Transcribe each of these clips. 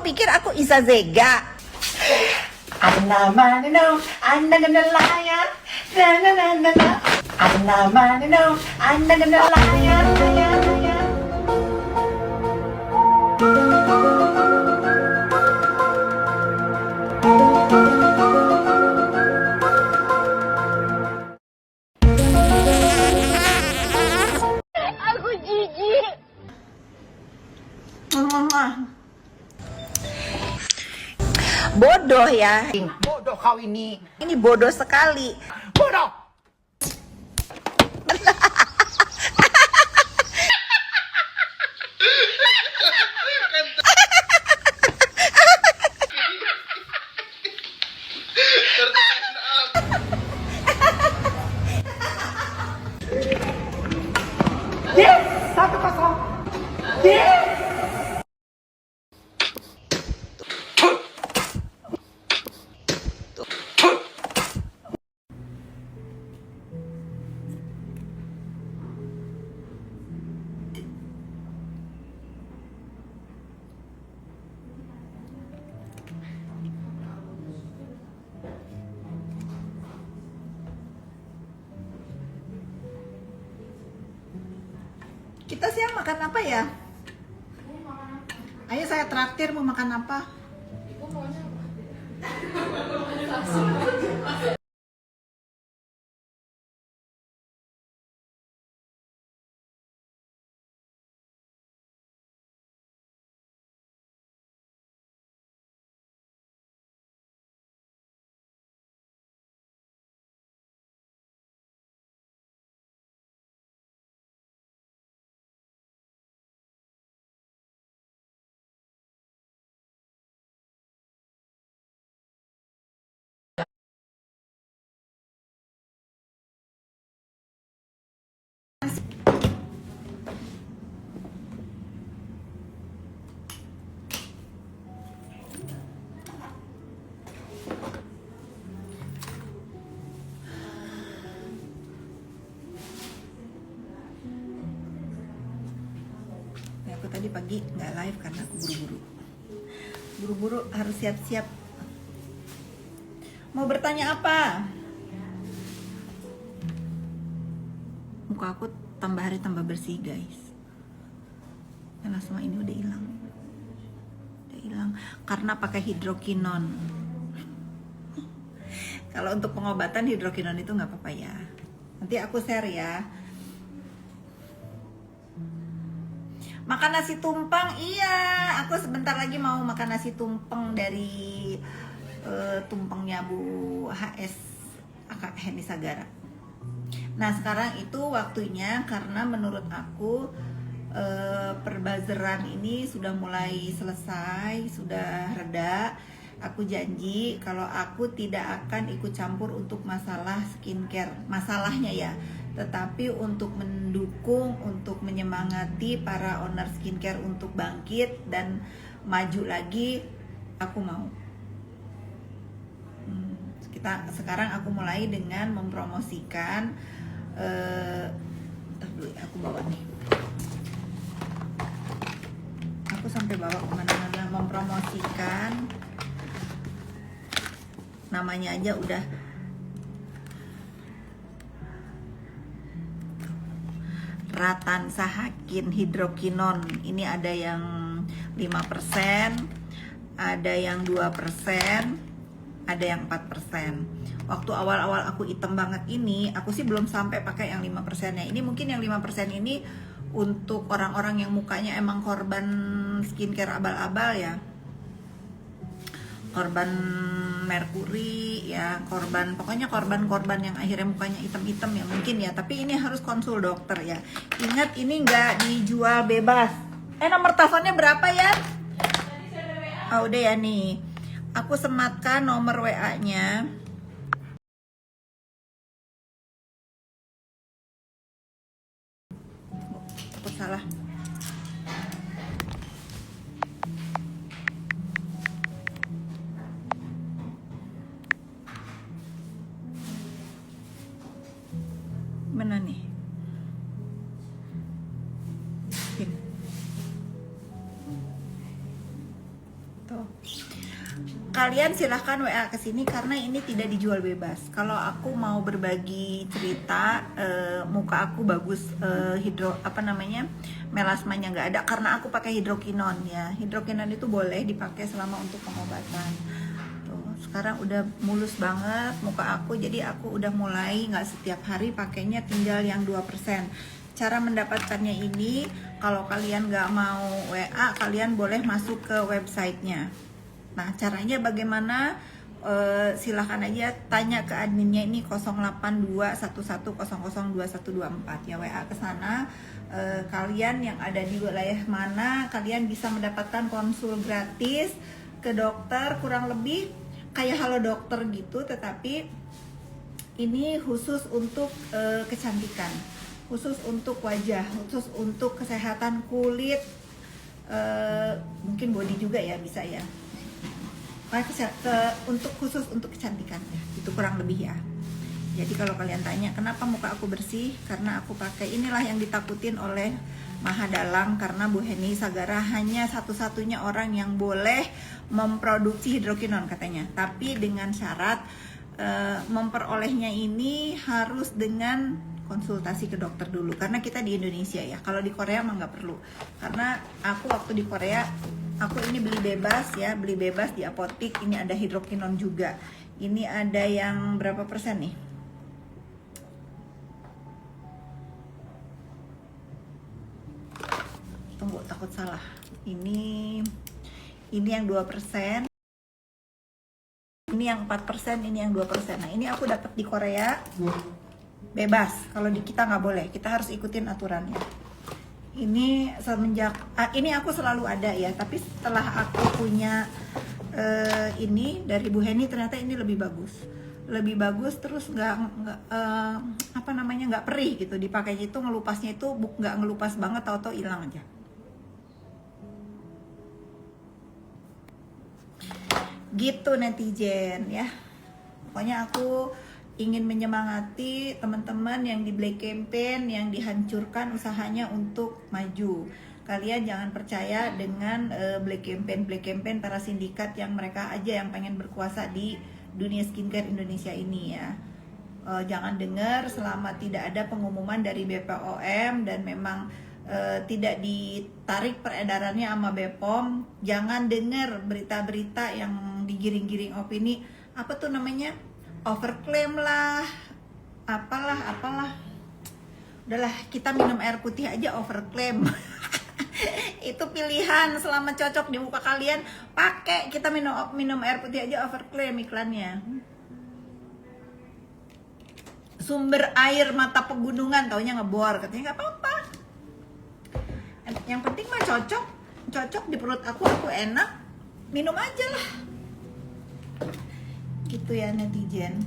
pikir aku Isa Zega? I'm not man, no, I'm not gonna lie, na na na na na. I'm not man, no, I'm not gonna lie, Aku jijik. Bodoh ya. Bodoh kau ini. Ini bodoh sekali. Bodoh. Yes, 1-0. Yes. Kita siang makan apa ya? Ayo saya traktir, mau makan apa? Ya, aku tadi pagi nggak live karena aku buru-buru harus siap-siap. Mau bertanya apa? Muka aku tambah hari tambah bersih guys, karena semua ini udah hilang karena pakai hidrokinon. Kalau untuk pengobatan hidrokinon itu nggak apa-apa ya, nanti aku share ya. Makan nasi tumpeng, iya. Aku sebentar lagi mau makan nasi tumpeng dari tumpengnya Bu HS Akak Heni Sagara. Nah sekarang itu waktunya, karena menurut aku perbazeran ini sudah mulai selesai, sudah reda. Aku janji kalau aku tidak akan ikut campur untuk masalah skincare, masalahnya ya, tetapi untuk mendukung, untuk menyemangati para owner skincare untuk bangkit dan maju lagi, aku mau. Sekarang aku mulai dengan mempromosikan, aku bawa nih, aku sampai bawa kemana-mana, mempromosikan, namanya aja udah Ratansa Hakin Hidrokinon. Ini ada yang 5%, ada yang 2%, ada yang 4%. Waktu awal-awal aku hitam banget ini, aku sih belum sampai pakai yang 5%-nya. Ini mungkin yang 5% ini untuk orang-orang yang mukanya emang korban skincare abal-abal ya, korban merkuri ya, pokoknya korban yang akhirnya mukanya hitam-hitam ya mungkin ya. Tapi ini harus konsul dokter ya. Ingat, ini nggak dijual bebas. Nomor teleponnya berapa ya? Oh udah ya nih, aku sematkan nomor WA-nya. Aku salah. Mana nih? Tuh. Kalian silahkan WA ke sini karena ini tidak dijual bebas. Kalau aku mau berbagi cerita, muka aku bagus, melasmanya nggak ada karena aku pakai hidrokinon ya. Hidrokinon itu boleh dipakai selama untuk pengobatan. Tuh, sekarang udah mulus banget muka aku, jadi aku udah mulai nggak setiap hari pakainya, tinggal yang 2%. Cara mendapatkannya ini, kalau kalian nggak mau WA, kalian boleh masuk ke websitenya. Nah, caranya bagaimana? Silahkan aja tanya ke adminnya ini 082110022124 ya, WA ke sana. Kalian yang ada di wilayah mana, kalian bisa mendapatkan konsul gratis ke dokter, kurang lebih kayak Halo Dokter gitu, tetapi ini khusus untuk kecantikan, khusus untuk wajah, khusus untuk kesehatan kulit, mungkin body juga ya, bisa ya. Khusus untuk kecantikan ya, itu kurang lebih ya. Jadi kalau kalian tanya kenapa muka aku bersih, karena aku pakai inilah yang ditakutin oleh Maha Dalang, karena Bu Heni Sagara hanya satu-satunya orang yang boleh memproduksi hidrokinon katanya, tapi dengan syarat memperolehnya ini harus dengan konsultasi ke dokter dulu, karena kita di Indonesia ya. Kalau di Korea mah nggak perlu, karena aku waktu di Korea aku ini beli bebas ya, beli bebas di apotik. Ini ada hidrokinon juga. Ini ada yang berapa persen nih? Tunggu, takut salah. Ini yang 2%. Ini yang 4%, ini yang 2%. Nah, ini aku dapat di Korea bebas. Kalau di kita nggak boleh, kita harus ikutin aturannya. Ini semenjak ini aku selalu ada ya, tapi setelah aku punya ini dari Bu Heni, ternyata ini lebih bagus, terus nggak perih gitu, dipakainya itu ngelupasnya itu nggak ngelupas banget, tau-tau hilang aja. Gitu netizen ya, pokoknya aku ingin menyemangati teman-teman yang di Black Campaign, yang dihancurkan usahanya untuk maju. Kalian jangan percaya dengan Black Campaign para sindikat yang mereka aja yang pengen berkuasa di dunia skincare Indonesia ini ya. Jangan dengar selama tidak ada pengumuman dari BPOM dan memang tidak ditarik peredarannya sama BPOM. Jangan dengar berita-berita yang digiring-giring opini, apa tuh namanya, overclaim lah, apalah. Udahlah, kita minum air putih aja overclaim. Itu pilihan, selama cocok di muka kalian pakai. Kita minum air putih aja overclaim iklannya. Sumber air mata pegunungan, taunya ngebor, katanya nggak apa-apa. Yang penting mah cocok di perut aku enak, minum aja lah. Gitu ya netizen.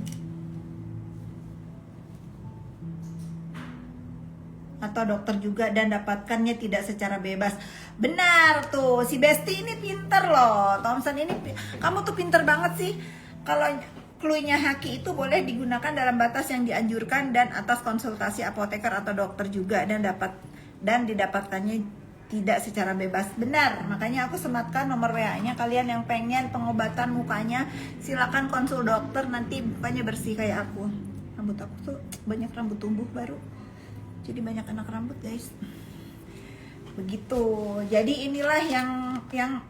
Atau dokter juga, dan dapatkannya tidak secara bebas. Benar tuh, si Besti ini pinter loh. Thompson ini, kamu tuh pinter banget sih. Kalau clue-nya Haki itu boleh digunakan dalam batas yang dianjurkan dan atas konsultasi apoteker atau dokter juga, dan didapatkannya tidak secara bebas. Benar, makanya aku sematkan nomor WA-nya. Kalian yang pengen pengobatan mukanya, silakan konsul dokter, nanti mukanya bersih kayak aku. Rambut aku tuh banyak rambut tumbuh baru, jadi banyak anak rambut guys. Begitu. Jadi inilah yang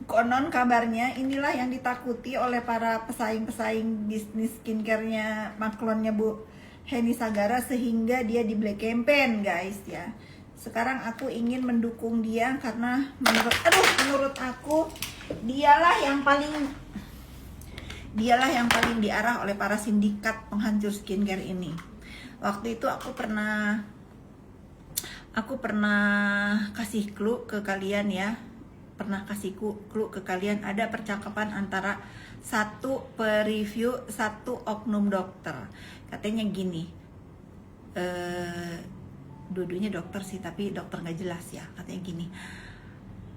konon kabarnya, inilah yang ditakuti oleh para pesaing-pesaing bisnis skincare-nya maklonnya Bu Heni Sagara, sehingga dia di Black Campaign guys ya. Sekarang aku ingin mendukung dia karena menurut aku dialah yang paling diarah oleh para sindikat penghancur skincare ini. Waktu itu aku pernah kasih clue ke kalian ya. Clue ke kalian, ada percakapan antara satu pereview, satu oknum dokter. Katanya gini, dua-duanya dokter sih, tapi dokter nggak jelas ya. Katanya gini,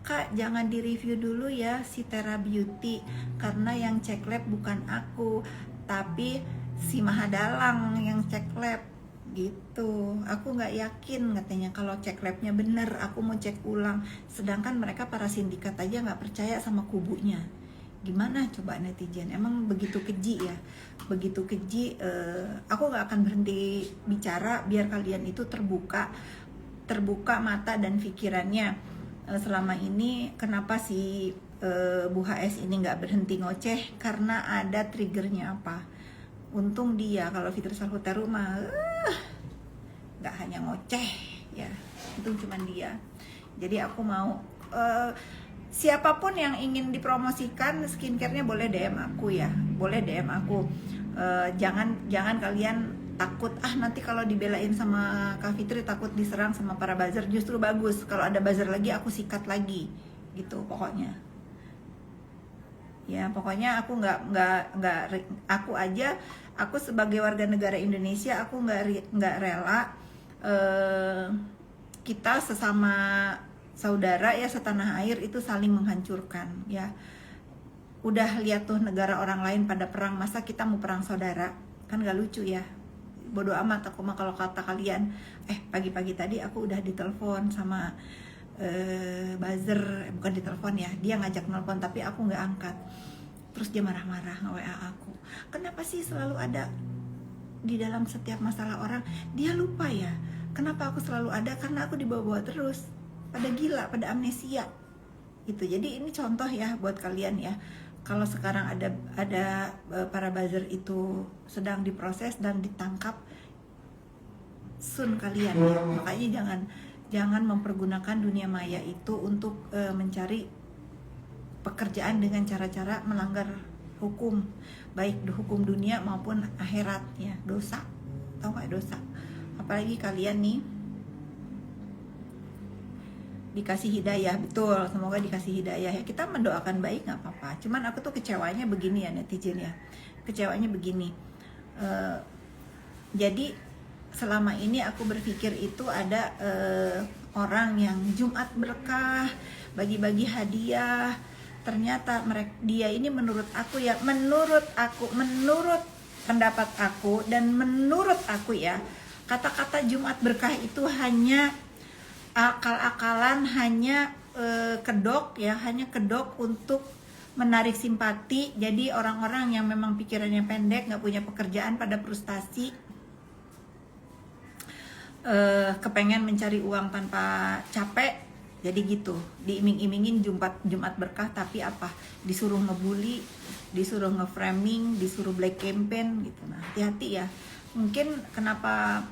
Kak, jangan direview dulu ya si Tera Beauty, karena yang cek lab bukan aku, tapi si Maha Dalang yang cek lab. gitu. Aku nggak yakin katanya kalau cek labnya bener, aku mau cek ulang. Sedangkan mereka para sindikat aja nggak percaya sama kubunya. Gimana coba netizen? Emang begitu keji ya, begitu keji. Aku nggak akan berhenti bicara biar kalian itu terbuka mata dan pikirannya. Selama ini kenapa si Bu HS ini nggak berhenti ngoceh? Karena ada triggernya apa? Untung dia, kalau Fitri Salhuteru mah nggak hanya ngoceh ya, untung cuman dia. Jadi aku mau siapapun yang ingin dipromosikan skincare-nya boleh DM aku ya, boleh DM aku. Jangan kalian takut nanti kalau dibelain sama Kak Fitri takut diserang sama para buzzer. Justru bagus kalau ada buzzer lagi aku sikat lagi gitu pokoknya. Ya pokoknya aku aku sebagai warga negara Indonesia aku nggak rela kita sesama saudara ya setanah air itu saling menghancurkan ya. Udah lihat tuh negara orang lain pada perang, masa kita mau perang saudara? Kan gak lucu ya. Bodoh amat aku mah kalau kata kalian. Pagi-pagi tadi aku udah ditelepon sama buzzer, bukan ditelepon ya, dia ngajak nelpon tapi aku nggak angkat. Terus dia marah-marah nge-WA aku, kenapa sih selalu ada di dalam setiap masalah orang? Dia lupa ya, kenapa aku selalu ada? Karena aku dibawa-bawa terus, pada gila, pada amnesia gitu. Jadi ini contoh ya buat kalian ya, kalau sekarang ada para buzzer itu sedang diproses dan ditangkap, sun kalian ya. Makanya jangan mempergunakan dunia maya itu untuk mencari pekerjaan dengan cara-cara melanggar hukum, baik hukum dunia maupun akhirat ya. Dosa, tau gak dosa? Apalagi kalian nih dikasih hidayah, betul, semoga dikasih hidayah ya. Kita mendoakan baik nggak apa-apa, cuman aku tuh kecewanya begini ya netizen ya, kecewanya begini. Jadi selama ini aku berpikir itu ada orang yang Jumat berkah, bagi-bagi hadiah. Ternyata dia ini menurut aku ya, menurut pendapat aku dan menurut aku ya, kata-kata Jumat berkah itu hanya akal-akalan, hanya kedok ya, hanya kedok untuk menarik simpati. Jadi orang-orang yang memang pikirannya pendek, nggak punya pekerjaan, pada frustasi, kepengen mencari uang tanpa capek. Jadi gitu, diiming-imingin Jumat berkah, tapi apa? Disuruh ngebully, disuruh ngeframing, disuruh black campaign gitu. Nah, hati-hati ya. Mungkin kenapa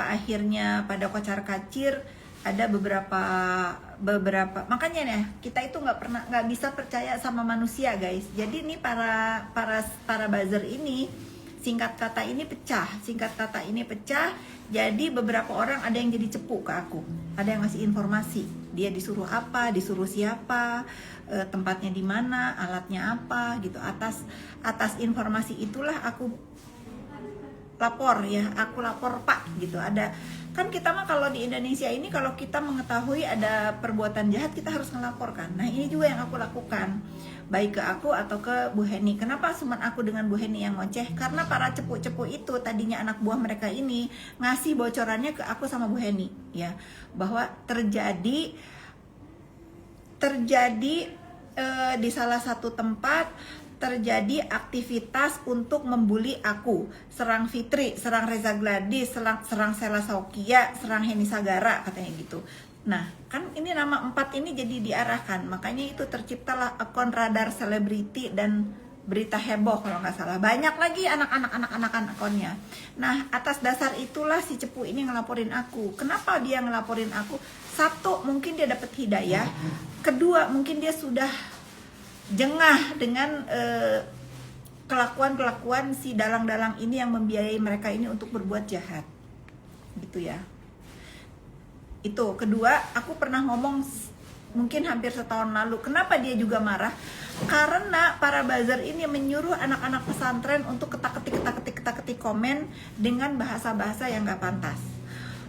akhirnya pada kocar-kacir ada beberapa makanya ya kita itu nggak bisa percaya sama manusia guys. Jadi ini para buzzer ini singkat kata ini pecah. Jadi beberapa orang ada yang jadi cepu ke aku, ada yang ngasih informasi, dia disuruh apa, disuruh siapa, tempatnya di mana, alatnya apa gitu. Atas informasi itulah aku lapor Pak gitu. Ada kan kita mah kalau di Indonesia ini kalau kita mengetahui ada perbuatan jahat kita harus melaporkan. Nah ini juga yang aku lakukan, baik ke aku atau ke Bu Heni. Kenapa cuma aku dengan Bu Heni yang ngoceh? Karena para cepu-cepu itu tadinya anak buah mereka ini ngasih bocorannya ke aku sama Bu Heni ya, bahwa terjadi di salah satu tempat terjadi aktivitas untuk membuli aku, serang Fitri, serang Reza Gladys, serang Sela Saukia, serang Heni Sagara katanya gitu. Nah kan ini nama 4 ini jadi diarahkan, makanya itu terciptalah akun radar selebriti dan berita heboh kalau nggak salah. Banyak lagi anak-anak akunnya. Nah atas dasar itulah si cepu ini ngelaporin aku. Kenapa dia ngelaporin aku? Satu, mungkin dia dapat hidayah. Kedua, mungkin dia sudah jengah dengan kelakuan si dalang-dalang ini yang membiayai mereka ini untuk berbuat jahat gitu ya. Itu kedua, aku pernah ngomong mungkin hampir setahun lalu, kenapa dia juga marah? Karena para buzzer ini menyuruh anak-anak pesantren untuk ketak-ketik komen dengan bahasa-bahasa yang gak pantas.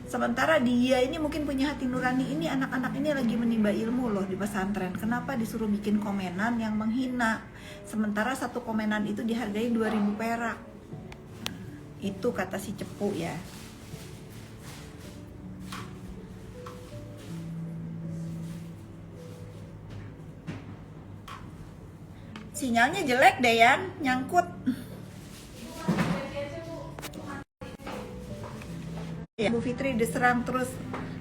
Sementara dia ini mungkin punya hati nurani, ini anak-anak ini lagi menimba ilmu loh di pesantren. Kenapa disuruh bikin komenan yang menghina? Sementara satu komenan itu dihargai 2.000 perak. Itu kata si cepu ya. Sinyalnya jelek deh ya, nyangkut. Ya, Bu Fitri diserang terus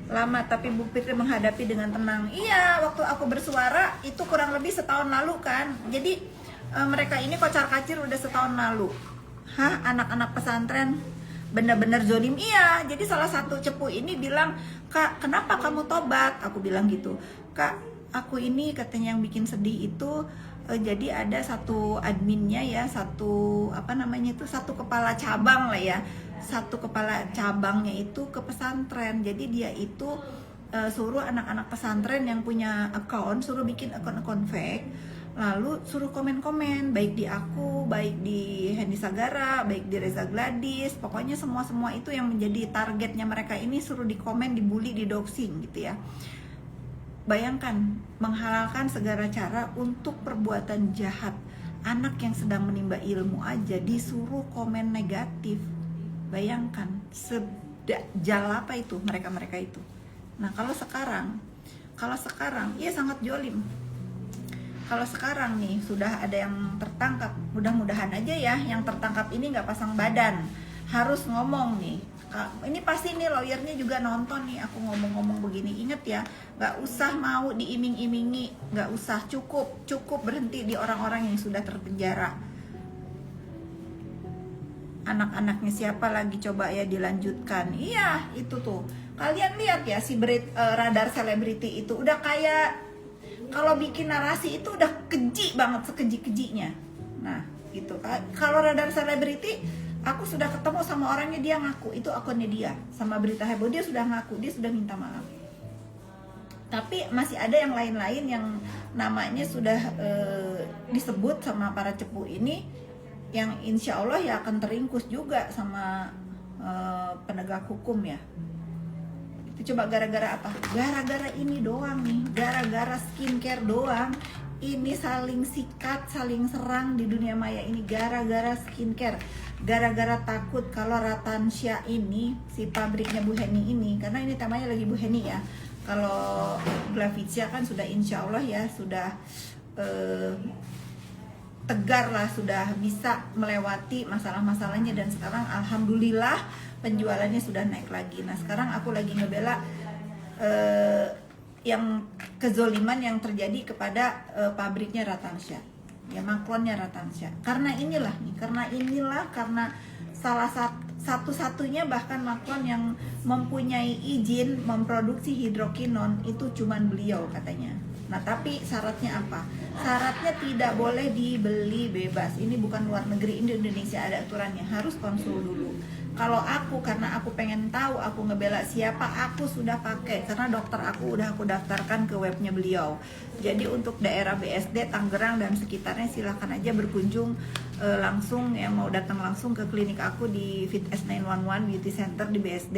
lama, tapi Bu Fitri menghadapi dengan tenang. Iya, waktu aku bersuara itu kurang lebih setahun lalu kan. Jadi mereka ini kocar kacir udah setahun lalu. Hah, anak-anak pesantren bener-bener zolim. Iya, jadi salah satu cepu ini bilang, "Kak, kenapa kamu tobat?" Aku bilang gitu. "Kak, aku ini," katanya, "yang bikin sedih itu jadi ada satu adminnya ya, satu apa namanya itu, satu kepala cabang lah ya, satu kepala cabangnya itu ke pesantren. Jadi dia itu suruh anak-anak pesantren yang punya account, suruh bikin akun-akun fake, lalu suruh komen-komen, baik di aku, baik di Hendy Sagara, baik di Reza Gladys, pokoknya semua itu yang menjadi targetnya mereka ini suruh dikomen, dibully, didoxing gitu ya. Bayangkan, menghalalkan segala cara untuk perbuatan jahat. Anak yang sedang menimba ilmu aja disuruh komen negatif. Bayangkan, sejal apa itu mereka-mereka itu. Nah, kalau sekarang, ya sangat jolim. Kalau sekarang nih, sudah ada yang tertangkap. Mudah-mudahan aja ya, yang tertangkap ini nggak pasang badan. Harus ngomong nih. Ini pasti nih lawyernya juga nonton nih aku ngomong-ngomong begini. Ingat ya, nggak usah mau diiming-imingi, nggak usah, cukup berhenti di orang-orang yang sudah terpenjara. Anak-anaknya siapa lagi coba ya dilanjutkan. Iya, itu tuh. Kalian lihat ya si radar selebriti itu udah kayak, kalau bikin narasi itu udah keji banget, sekeji-kejinya. Nah, gitu. Kalau radar selebriti, aku sudah ketemu sama orangnya, dia ngaku itu akunnya dia. Sama berita heboh dia sudah ngaku, dia sudah minta maaf. Tapi masih ada yang lain-lain yang namanya sudah disebut sama para cepu ini, yang insya Allah ya akan teringkus juga sama penegak hukum ya. Itu coba gara-gara apa? Gara-gara ini doang nih, gara-gara skincare doang. Ini saling sikat, saling serang di dunia maya ini gara-gara skincare. Gara-gara takut kalau Ratansya ini, si pabriknya Bu Heni ini, karena ini temanya lagi Bu Heni ya. Kalau Glavizia kan sudah insya Allah ya, sudah tegar lah, sudah bisa melewati masalah-masalahnya. Dan sekarang alhamdulillah penjualannya sudah naik lagi. Nah sekarang aku lagi ngebela yang kezoliman yang terjadi kepada pabriknya Ratansya, ya makronnya Ratansya. Karena salah satu-satunya bahkan makron yang mempunyai izin memproduksi hidrokinon itu cuman beliau katanya. Nah tapi syaratnya apa? Syaratnya tidak boleh dibeli bebas. Ini bukan luar negeri, ini Indonesia ada aturannya, harus konsul dulu. Kalau aku, karena aku pengen tahu, aku ngebela siapa, aku sudah pakai, karena dokter aku udah aku daftarkan ke webnya beliau. Jadi untuk daerah BSD, Tangerang dan sekitarnya silahkan aja berkunjung langsung, yang mau datang langsung ke klinik aku di Fit S911 Beauty Center di BSD.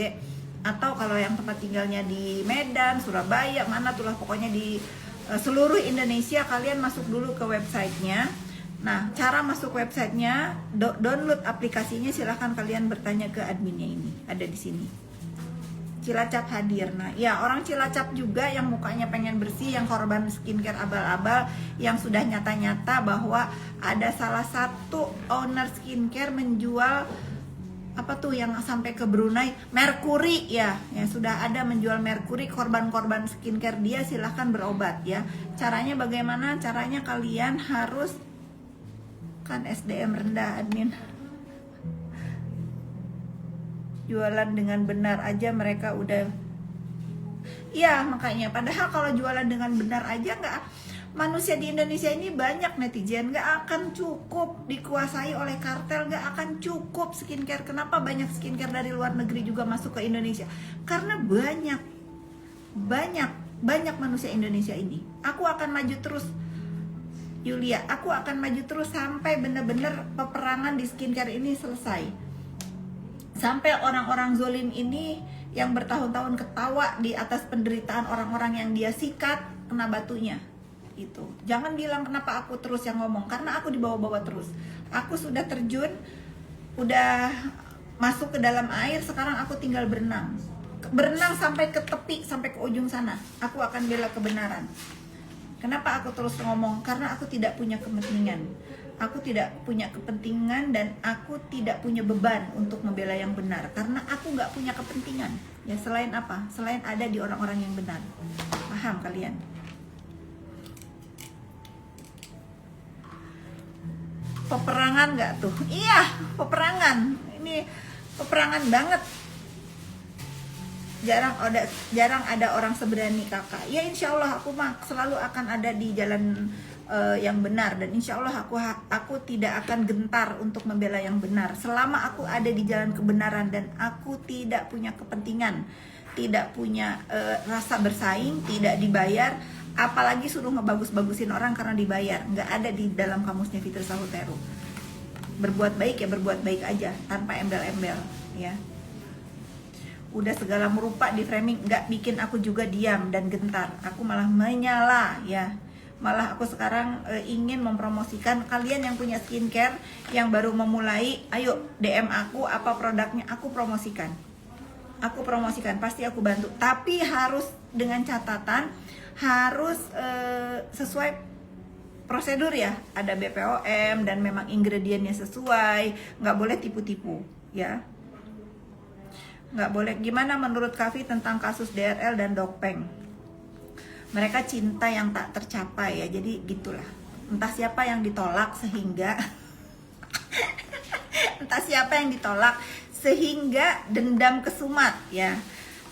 Atau kalau yang tempat tinggalnya di Medan, Surabaya, mana tuh lah, pokoknya di seluruh Indonesia, kalian masuk dulu ke websitenya. Nah, cara masuk websitenya, download aplikasinya, silahkan kalian bertanya ke adminnya ini, ada di sini. Cilacap hadir. Nah, ya orang Cilacap juga yang mukanya pengen bersih, yang korban skincare abal-abal, yang sudah nyata-nyata bahwa ada salah satu owner skincare menjual apa tuh yang sampai ke Brunei, merkuri ya sudah ada menjual merkuri. Korban-korban skincare dia silahkan berobat ya. Caranya bagaimana? Caranya kalian harus, kan SDM rendah admin, jualan dengan benar aja mereka udah, ya makanya padahal kalau jualan dengan benar aja nggak, manusia di Indonesia ini banyak netizen, nggak akan cukup dikuasai oleh kartel, nggak akan cukup skincare. Kenapa banyak skincare dari luar negeri juga masuk ke Indonesia? Karena banyak manusia Indonesia ini. Aku akan maju terus Yulia, aku akan maju terus sampai benar-benar peperangan di skincare ini selesai. Sampai orang-orang zolim ini yang bertahun-tahun ketawa di atas penderitaan orang-orang yang dia sikat, kena batunya. Itu. Jangan bilang kenapa aku terus yang ngomong, karena aku dibawa-bawa terus. Aku sudah terjun, udah masuk ke dalam air, sekarang aku tinggal berenang sampai ke tepi, sampai ke ujung sana. Aku akan bela kebenaran. Kenapa aku terus ngomong? Karena aku tidak punya kepentingan. Aku tidak punya kepentingan dan aku tidak punya beban untuk membela yang benar. Karena aku nggak punya kepentingan. Ya selain apa? Selain ada di orang-orang yang benar. Paham kalian? Peperangan nggak tuh? Iya, peperangan. Ini peperangan banget. Jarang ada orang seberani kakak. Ya insya Allah aku mah selalu akan ada di jalan yang benar, dan insya Allah aku tidak akan gentar untuk membela yang benar selama aku ada di jalan kebenaran dan aku tidak punya kepentingan, tidak punya rasa bersaing, tidak dibayar, apalagi suruh ngebagus-bagusin orang karena dibayar. Nggak ada di dalam kamusnya Fitri Sahuteru. Berbuat baik ya berbuat baik aja tanpa embel-embel ya. Udah segala merupa di framing, nggak bikin aku juga diam dan gentar, aku malah menyala ya. Malah aku sekarang ingin mempromosikan kalian yang punya skincare yang baru memulai, ayo DM aku apa produknya, aku promosikan, pasti aku bantu, tapi harus dengan catatan harus sesuai prosedur ya, ada BPOM dan memang ingredientnya sesuai, nggak boleh tipu-tipu ya. Nggak boleh. Gimana menurut Kavi tentang kasus DRL dan Dokpeng? Mereka cinta yang tak tercapai ya, jadi gitulah. Entah siapa yang ditolak sehingga entah siapa yang ditolak sehingga dendam kesumat ya.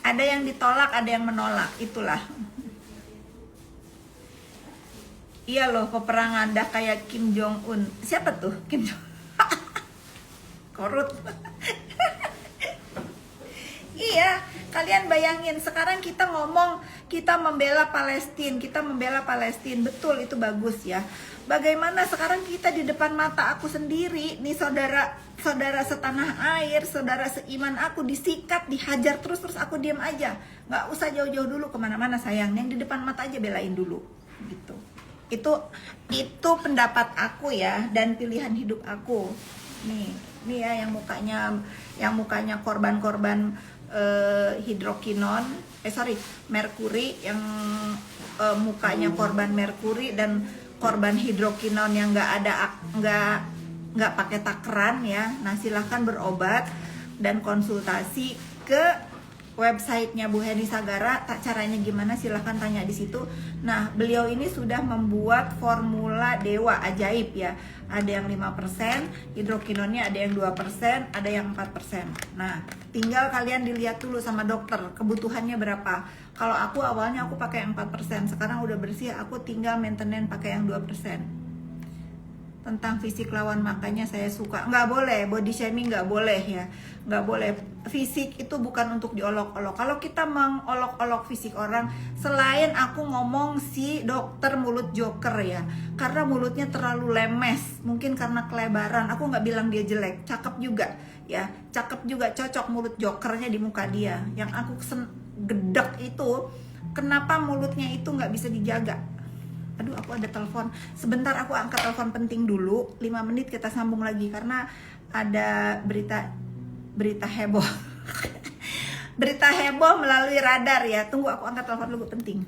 Ada yang ditolak, ada yang menolak, itulah. Iya loh, peperangan dah kayak Kim Jong Un. Siapa tuh Kim Jong? Korut. Iya, kalian bayangin sekarang kita ngomong kita membela Palestina, betul itu bagus ya. Bagaimana sekarang kita di depan mata aku sendiri, nih saudara setanah air, saudara seiman aku disikat, dihajar terus aku diam aja, nggak usah jauh-jauh dulu kemana-mana sayang, yang di depan mata aja belain dulu, gitu. Itu pendapat aku ya dan pilihan hidup aku. Nih ya yang mukanya korban-korban merkuri, yang mukanya korban merkuri dan korban hidrokinon yang nggak pakai takaran ya. Nah silahkan berobat dan konsultasi ke websitenya Bu Heni Sagara. Caranya gimana silahkan tanya di situ. Nah beliau ini sudah membuat formula dewa ajaib ya. Ada yang 5%, hidrokinonnya ada yang 2%, ada yang 4%. Nah, tinggal kalian dilihat dulu sama dokter kebutuhannya berapa. Kalau aku awalnya aku pakai 4%, sekarang udah bersih, aku tinggal maintenance pakai yang 2%. Tentang fisik lawan makanya saya suka. Nggak boleh, body shaming nggak boleh ya. Nggak boleh. Fisik itu bukan untuk diolok-olok. Kalau kita mengolok-olok fisik orang, selain aku ngomong si dokter mulut joker ya, karena mulutnya terlalu lemes, mungkin karena kelebaran. Aku nggak bilang dia jelek, cakep juga ya, cakep juga, cocok mulut jokernya di muka dia. Yang aku gedek itu, kenapa mulutnya itu nggak bisa dijaga? Aduh aku ada telepon, sebentar aku angkat telepon penting dulu, 5 menit kita sambung lagi karena ada berita heboh berita heboh melalui radar ya. Tunggu aku angkat telepon dulu, penting.